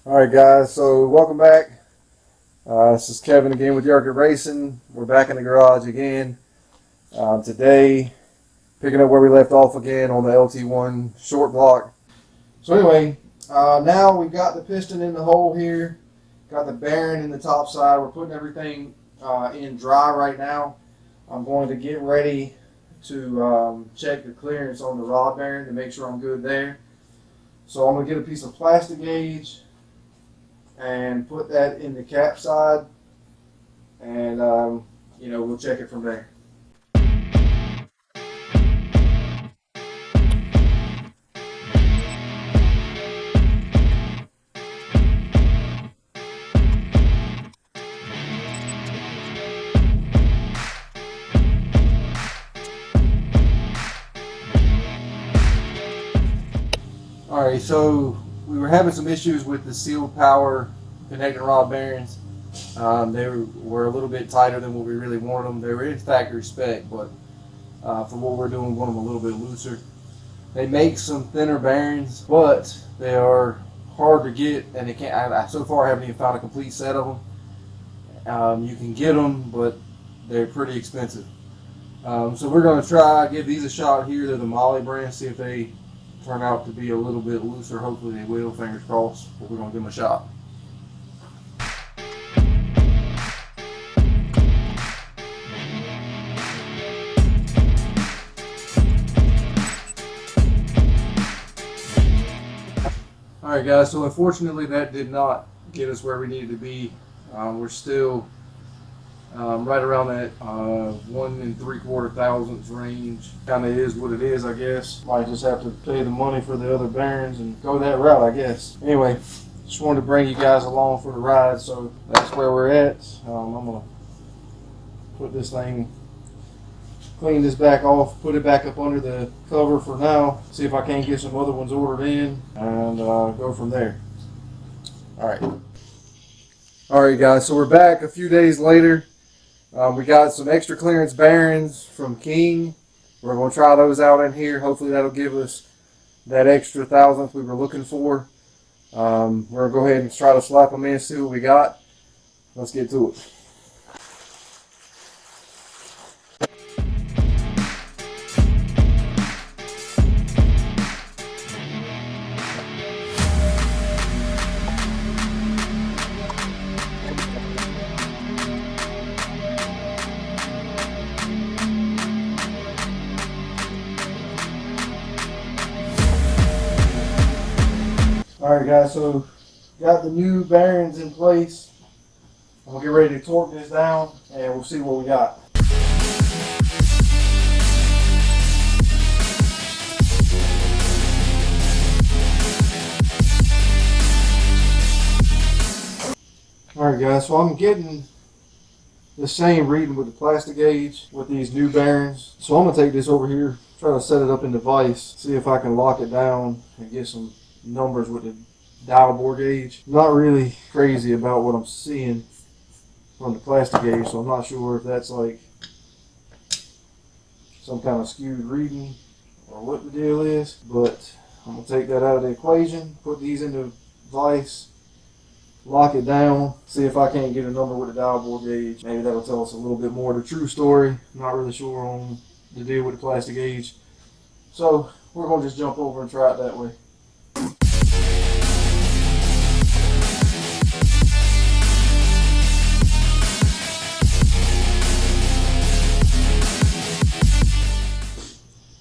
Alright guys, so welcome back. This is Kevin again with Yarkit Racing. We're back in the garage again. Today, picking up where we left off again on the LT1 short block. So anyway, now we've got the piston in the hole here. Got the bearing in the top side. We're putting everything in dry right now. I'm going to get ready to check the clearance on the rod bearing to make sure I'm good there. So I'm going to get a piece of plastic gauge and put that in the cap side, and we'll check it from there. Alright, so we were having some issues with the sealed power connecting rod bearings. They were a little bit tighter than what we really wanted them. They were in factory spec, but for what we're doing, we want them a little bit looser. They make some thinner bearings, but they are hard to get, and they can't. I so far haven't even found a complete set of them. You can get them, but they're pretty expensive. So we're going to try give these a shot here. They're the Molly brand. See if they turn out to be a little bit looser. Hopefully they will, fingers crossed, but we're going to give them a shot. Alright guys, so unfortunately that did not get us where we needed to be. We're still right around that 1 3/4 thousandths range. Kind of is what it is, I guess. Might just have to pay the money for the other bearings and go that route, I guess. Anyway, just wanted to bring you guys along for the ride, so that's where we're at. I'm gonna put this thing, clean this back off, put it back up under the cover for now, see if I can't get some other ones ordered in, and go from there. Alright guys, so we're back a few days later. We got some extra clearance bearings from King. We're going to try those out in here. Hopefully that'll give us that extra thousandth we were looking for. We're going to go ahead and try to slap them in, see what we got. Let's get to it. Alright guys, so got the new bearings in place. I'm going to get ready to torque this down and we'll see what we got. Alright guys, so I'm getting the same reading with the plastic gauge with these new bearings. So I'm going to take this over here, try to set it up in the vise, see if I can lock it down and get some numbers with the dial bore gauge. Not really crazy about what I'm seeing from the plastic gauge, so I'm not sure if that's like some kind of skewed reading or what the deal is, but I'm going to take that out of the equation, put these in the vise, lock it down, see if I can't get a number with the dial bore gauge. Maybe that'll tell us a little bit more of the true story. I'm not really sure on the deal with the plastic gauge, so we're going to just jump over and try it that way.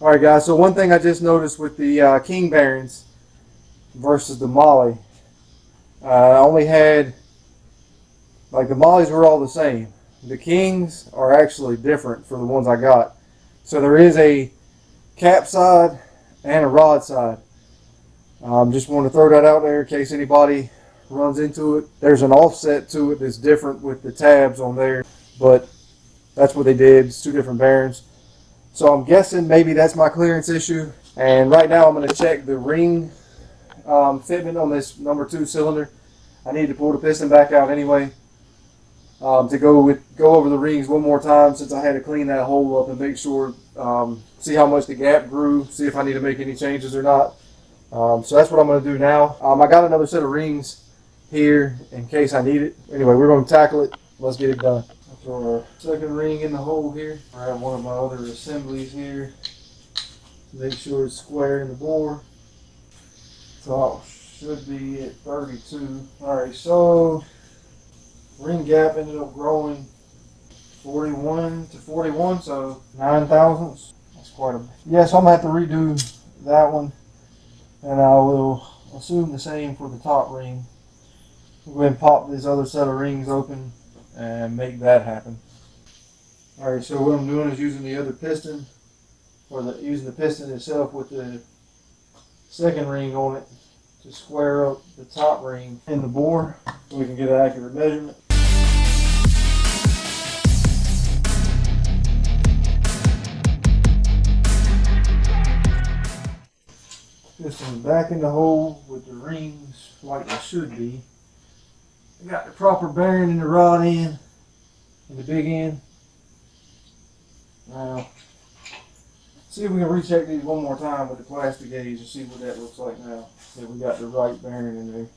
Alright guys, so one thing I just noticed with the King bearings versus the Molly, I only had, like the Mollys were all the same. The Kings are actually different for the ones I got. So there is a cap side and a rod side. Just want to throw that out there in case anybody runs into it. There's an offset to it that's different with the tabs on there, but that's what they did. It's two different bearings. So I'm guessing maybe that's my clearance issue. And right now I'm going to check the ring fitment on this number 2 cylinder. I need to pull the piston back out anyway to go over the rings one more time, since I had to clean that hole up and make sure, see how much the gap grew, see if I need to make any changes or not. So that's what I'm going to do now. I got another set of rings here in case I need it. Anyway, we're going to tackle it. Let's get it done. Throw our second ring in the hole here. I have one of my other assemblies here. Make sure it's square in the bore. Top should be at 32. Alright, so ring gap ended up growing 41 to 41, so 9 thousandths. That's quite a bit. Yeah, so I'm going to have to redo that one. And I will assume the same for the top ring. We'll go ahead and pop this other set of rings open and make that happen. Alright, so what I'm doing is using the other piston, or using the piston itself with the second ring on it to square up the top ring in the bore so we can get an accurate measurement. Piston back in the hole with the rings like they should be. I got the proper bearing in the rod end and the big end. Now, see if we can recheck these one more time with the plastic gauge and see what that looks like now that we got the right bearing in there.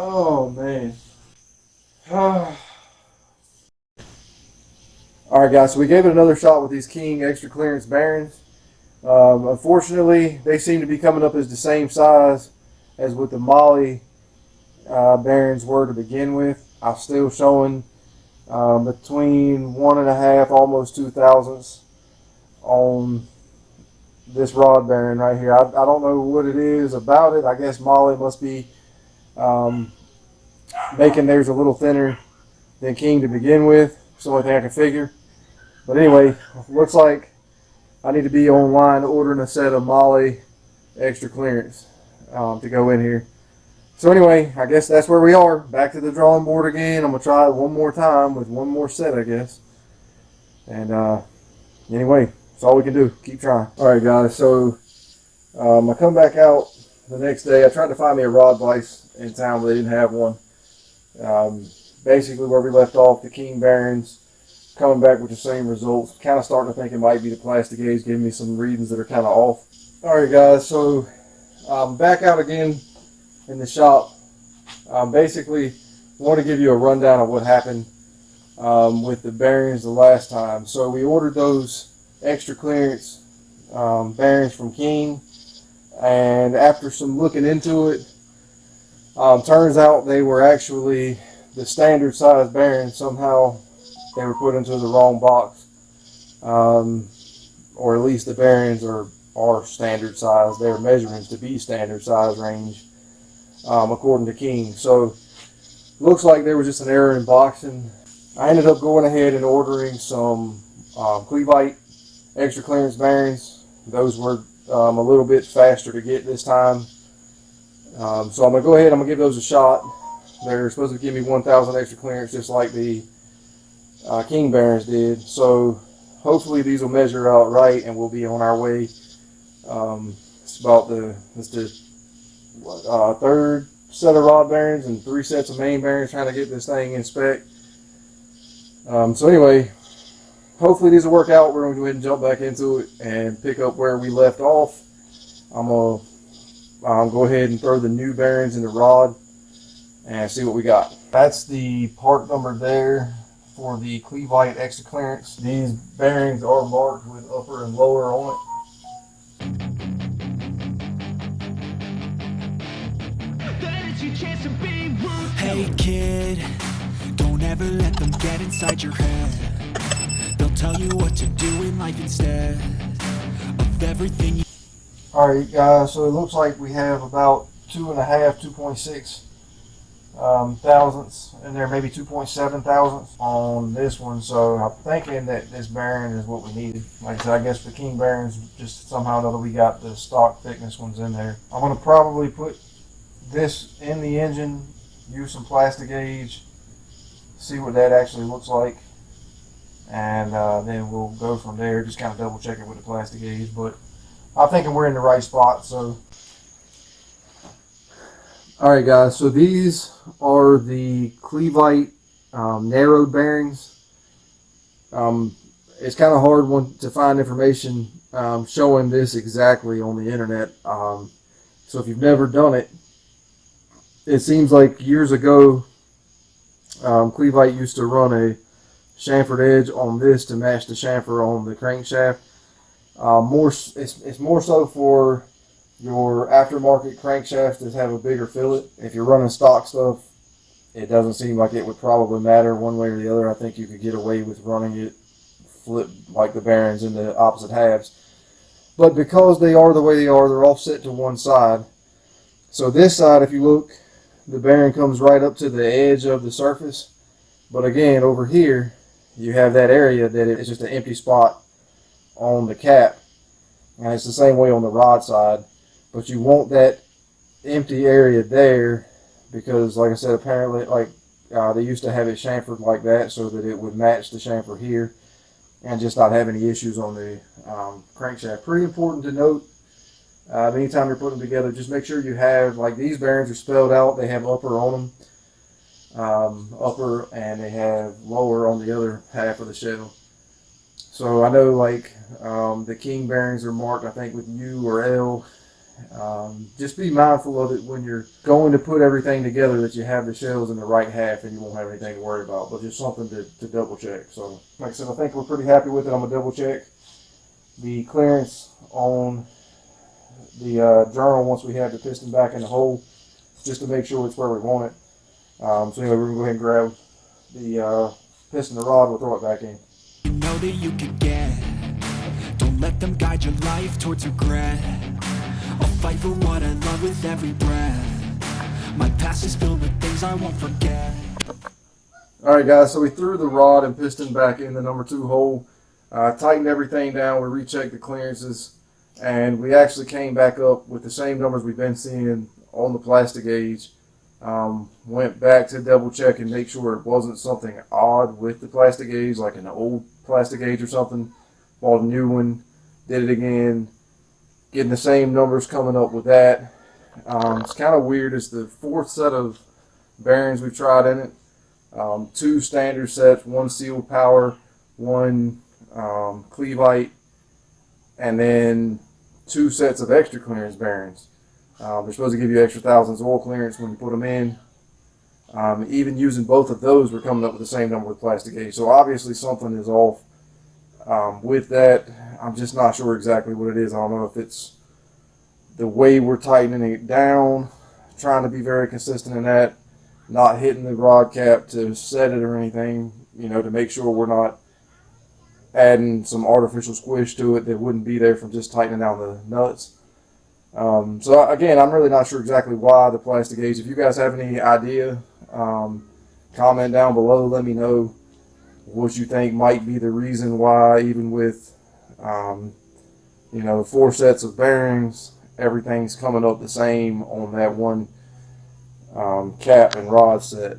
Oh man. Alright guys, so we gave it another shot with these King extra clearance bearings. Unfortunately, they seem to be coming up as the same size as what the Molly bearings were to begin with. I'm still showing between 1.5, almost 2 thousandths on this rod bearing right here. I don't know what it is about it. I guess Molly must be making theirs a little thinner than King to begin with. It's the only thing I can figure. But anyway, looks like I need to be online ordering a set of Molly extra clearance to go in here. So anyway, I guess that's where we are. Back to the drawing board again. I'm going to try it one more time with one more set, I guess. And anyway, that's all we can do. Keep trying. Alright guys, so I come back out the next day. I tried to find me a rod vise in town, but they didn't have one. Basically where we left off, the King bearings, coming back with the same results. Kind of starting to think it might be the plastic gauge giving me some readings that are kind of off. Alright guys, so back out again in the shop. Basically want to give you a rundown of what happened with the bearings the last time. So we ordered those extra clearance bearings from King, and after some looking into it, turns out they were actually the standard size bearings. Somehow they were put into the wrong box, or at least the bearings are standard size. Their measurements to be standard size range according to King. So looks like there was just an error in boxing. I ended up going ahead and ordering some Cleveite extra clearance bearings. Those were a little bit faster to get this time. So I'm going to go ahead, I'm going to give those a shot. They're supposed to give me 1,000 extra clearance just like the King bearings did. So hopefully these will measure out right and we'll be on our way. It's about the third set of rod bearings and 3 sets of main bearings trying to get this thing in spec. So anyway, hopefully these will work out. We're going to go ahead and jump back into it and pick up where we left off. I'm going to go ahead and throw the new bearings in the rod and see what we got. That's the part number there for the Cleveite extra clearance. These bearings are marked with upper and lower on it. Hey kid, don't ever let them get inside your head. They'll tell you what to do in life instead of everything you... Alright guys, so it looks like we have about 2.6 thousandths in there, maybe 2.7 thousandths on this one. So I'm thinking that this bearing is what we needed. Like I said, I guess the King bearings, just somehow or another we got the stock thickness ones in there. I'm going to probably put this in the engine, use some plastic gauge, see what that actually looks like, and then we'll go from there. Just kind of double check it with the plastic gauge. But I'm thinking we're in the right spot. So, all right, guys. So these are the Cleveite narrowed bearings. It's kind of hard to find information showing this exactly on the internet. So if you've never done it, it seems like years ago, Cleveite used to run a chamfered edge on this to match the chamfer on the crankshaft. It's more so for your aftermarket crankshafts that have a bigger fillet. If you're running stock stuff, it doesn't seem like it would probably matter one way or the other. I think you could get away with running it flip like the bearings in the opposite halves. But because they are the way they are, they're offset to one side. So this side, if you look, the bearing comes right up to the edge of the surface. But again, over here, you have that area that it's just an empty spot on the cap. And it's the same way on the rod side. But you want that empty area there because, like I said, apparently, they used to have it chamfered like that so that it would match the chamfer here and just not have any issues on the crankshaft. Pretty important to note, anytime you're putting them together, just make sure you have, like, these bearings are spelled out. They have upper on them, upper, and they have lower on the other half of the shell. So I know, like, the King bearings are marked, I think, with U or L. Just be mindful of it when you're going to put everything together, that you have the shells in the right half and you won't have anything to worry about, but just something to double check. So like I said, I think we're pretty happy with it. I'm gonna double check the clearance on the journal once we have the piston back in the hole, just to make sure it's where we want it. So anyway, we're gonna go ahead and grab the piston, the rod, we'll throw it back in. You know that you could get. Don't let them guide your life towards regret. I'll fight for what I love with every breath. My past is filled with things I won't forget. Alright guys, so we threw the rod and piston back in the number 2 hole, tightened everything down, we rechecked the clearances, and we actually came back up with the same numbers we've been seeing on the plastic gauge. Went back to double check and make sure it wasn't something odd with the plastic gauge, like an old plastic gauge or something. Bought a new one, did it again, getting the same numbers coming up with that. It's kind of weird. It's the 4th set of bearings we've tried in it. 2 standard sets, 1 sealed power, 1 Cleveite, and then 2 sets of extra clearance bearings. They're supposed to give you extra thousands oil clearance when you put them in. Even using both of those, we're coming up with the same number with plastic gauge. So obviously something is off with that. I'm just not sure exactly what it is. I don't know if it's the way we're tightening it down, trying to be very consistent in that, not hitting the rod cap to set it or anything, to make sure we're not adding some artificial squish to it that wouldn't be there from just tightening down the nuts. So again, I'm really not sure exactly why the plastic gauge. If you guys have any idea, comment down below. Let me know what you think might be the reason why, even with 4 sets of bearings, everything's coming up the same on that one cap and rod set.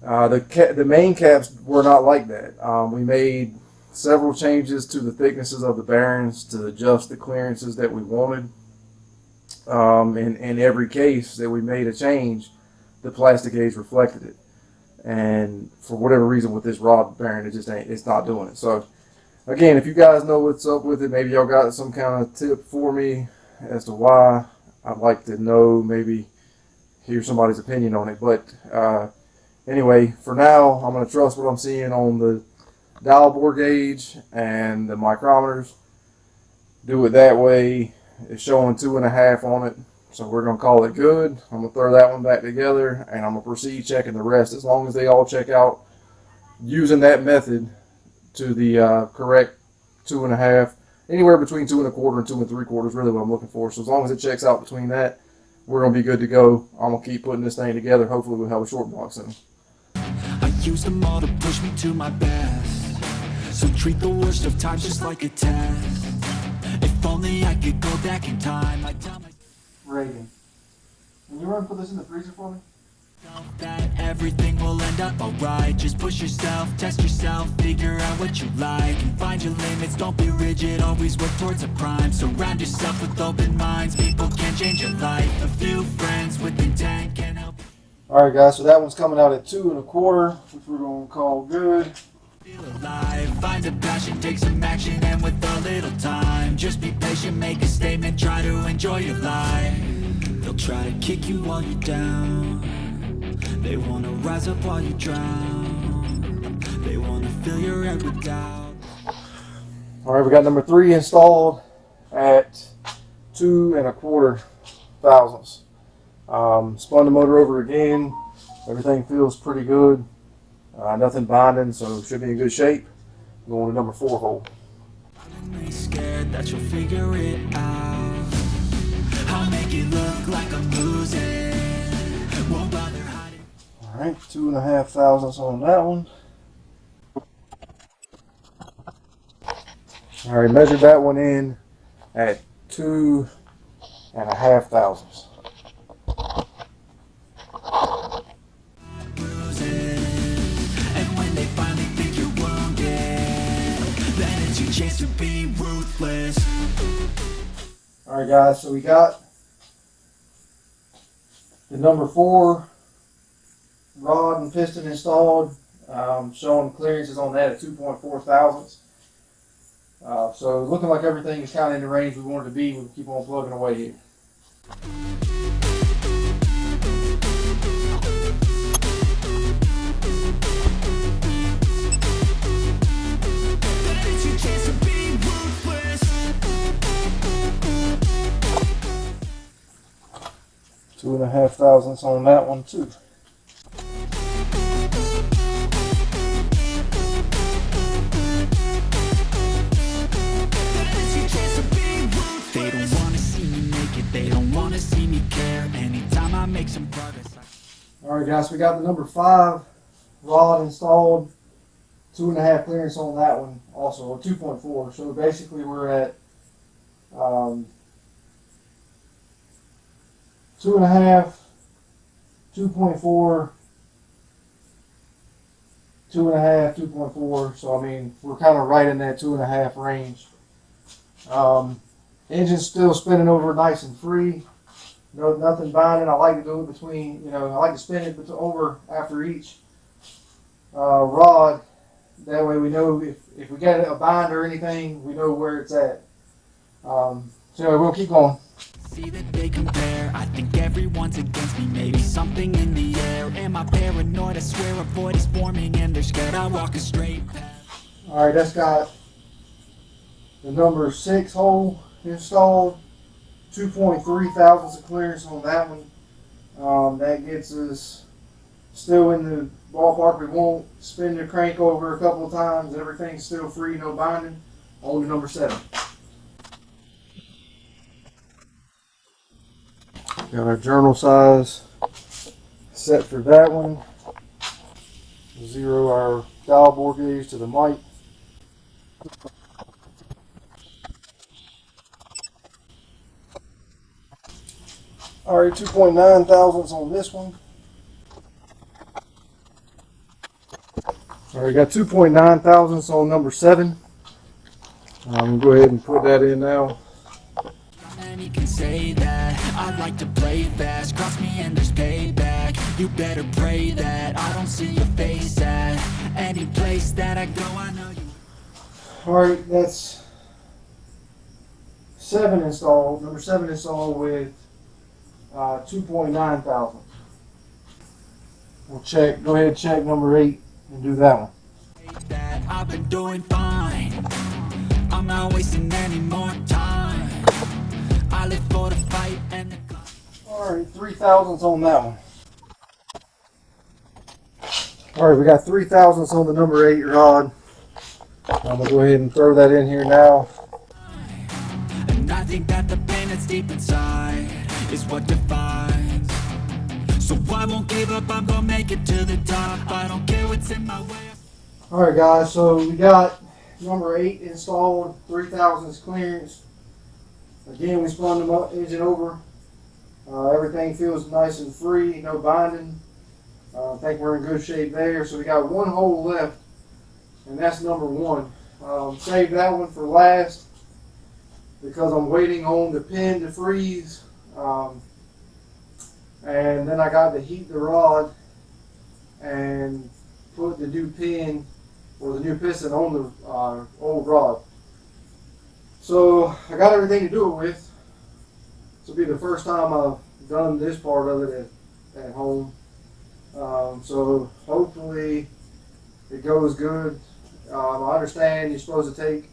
The main caps were not like that. We made several changes to the thicknesses of the bearings to adjust the clearances that we wanted. In every case that we made a change, the plastic gauge reflected it. And for whatever reason with this rod bearing, it's not doing it. So again, if you guys know what's up with it, maybe y'all got some kind of tip for me as to why, I'd like to know, maybe hear somebody's opinion on it. But anyway, for now, I'm going to trust what I'm seeing on the dial bore gauge and the micrometers. Do it that way. It's showing 2.5 on it, so we're going to call it good. I'm going to throw that one back together, and I'm going to proceed checking the rest. As long as they all check out using that method to the correct 2.5, anywhere between 2.25 and 2 3/4 is really what I'm looking for. So as long as it checks out between that, we're going to be good to go. I'm going to keep putting this thing together. Hopefully we'll have a short block soon. I use them all to push me to my best, so treat the worst of times just like a test. If only I could go back in time, I'd tell my... Reagan, can you run and put this in the freezer for me? That everything will end up alright. Just push yourself, test yourself, figure out what you like, and find your limits. Don't be rigid, always work towards a prime. Surround yourself with open minds. People can change your life. A few friends with intent can help. Alright guys, so that one's coming out at 2 1/4, which we're going to call good. Feel alive, find a passion, take some action, and with a little time, just be patient, make a statement, try to enjoy your life. They'll try to kick you while you're down. They wanna rise up while you drown. They wanna fill your head with doubt. Alright, we got number 3 installed at 2 1/4 thousandths. Spun the motor over again. Everything feels pretty good. Nothing binding, so it should be in good shape. Going to number 4 hole. I'm scared that you'll figure it out. I'll make it look like I'm losing. Won't bother hiding. Alright, 2 1/2 thousandths on that one. Alright, measured that one in at 2 1/2 thousandths. And when they finally think you're wounded, then it's your chance to be ruthless. Alright guys, so we got the number 4 rod and piston installed, showing clearances on that at 2.4 thousandths. So looking like everything is kind of in the range we want it to be. We'll keep on plugging away here. It's your chance to be ruthless. 2 1/2 thousandths on that one too. They don't wanna see me make it, they don't wanna see me care. Anytime I make some progress. Alright guys, we got the number 5 rod installed. 2 1/2 clearance on that one also, or 2.4. So basically we're at 2 1/2, 2.4, 2 1/2, 2.4. So I mean, we're kind of right in that 2 1/2 range. Engine's still spinning over nice and free. No, nothing binding. I like to do it between, I like to spin it over after each rod. That way we know if we get a bind or anything, we know where it's at. So anyway, we'll keep going. See that they compare, I think everyone's against me. Maybe something in the air. Am I paranoid? I swear a void is forming and they're scared I walk a straight path. Alright, that's got the number 6 hole installed. 2.3 thousandths of clearance on that one. That gets us still in the ballpark. We won't spin the crank over a couple of times. Everything's still free, no binding. On to number 7. Got our journal size set for that one. Zero our dial bore gauge to the mic. Alright, 2.9 thousandths on this one. Alright, got 2.9 thousandths on number 7. I'm going to go ahead and put that in now. Many can say that I'd like to play fast. Cross me and there's payback. You better pray that I don't see your face at any place that I go. I know you. Alright, that's 7 installed. Number 7 installed with 2.9 thousandths. We'll check. Go ahead and check number 8 and do that one. That I've been doing fine. I'm not wasting any more time. I live for the fight and the climb. Alright, 3 thousandths on that one. Alright, we got 3 thousandths on the number 8 rod. I'm going to go ahead and throw that in here now. And I think that the pain that's deep inside is what defines. So I won't give up, I'm gonna make it to the top. I don't care what's in my way. Alright guys, so we got number 8 installed, 3 thousandths clearance. Again, we spun the engine over. Everything feels nice and free, no binding. I think we're in good shape there. So we got one hole left, and that's number 1. Save that one for last because I'm waiting on the pin to freeze. And then I got to heat the rod and put the new pin or the new piston on the old rod. So I got everything to do it with. This will be the first time I've done this part of it at home. So hopefully it goes good. I understand you're supposed to take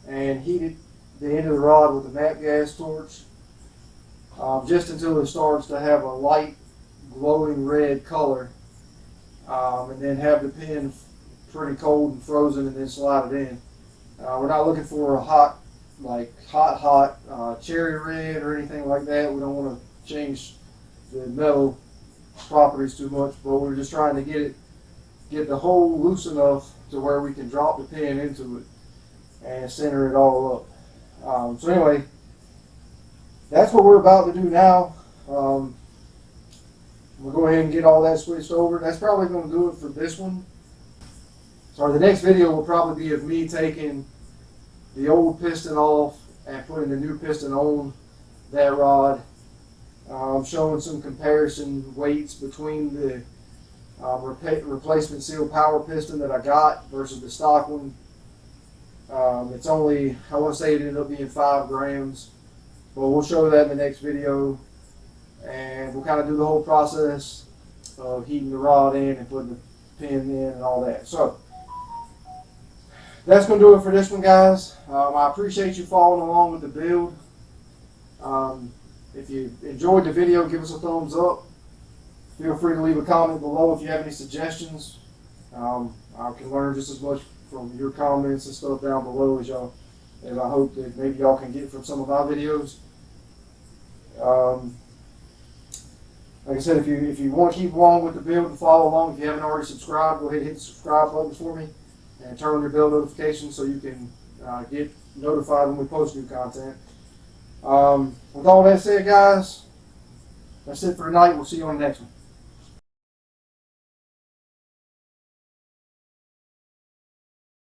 and heat it, the end of the rod with a nap gas torch, just until it starts to have a light glowing red color, and then have the pin pretty cold and frozen and then slide it in. We're not looking for a hot cherry red or anything like that. We don't want to change the metal properties too much, but we're just trying to get the hole loose enough to where we can drop the pin into it and center it all up. So anyway, that's what we're about to do now. We'll go ahead and get all that switched over. That's probably going to do it for this one. So the next video will probably be of me taking the old piston off and putting the new piston on that rod. Showing some comparison weights between the replacement seal power piston that I got versus the stock one. It's only, I want to say it ended up being 5 grams, but we'll show that in the next video, and we'll kind of do the whole process of heating the rod in and putting the pin in and all that. So that's going to do it for this one, guys. I appreciate you following along with the build. If you enjoyed the video, give us a thumbs up. Feel free to leave a comment below if you have any suggestions. I can learn just as much from your comments and stuff down below as I hope that maybe y'all can get from some of my videos. Like I said, if you want to keep along with the build and follow along, if you haven't already subscribed, go ahead and hit the subscribe button for me and turn on your bell notifications so you can get notified when we post new content. With all that said, guys, that's it for tonight. We'll see you on the next one.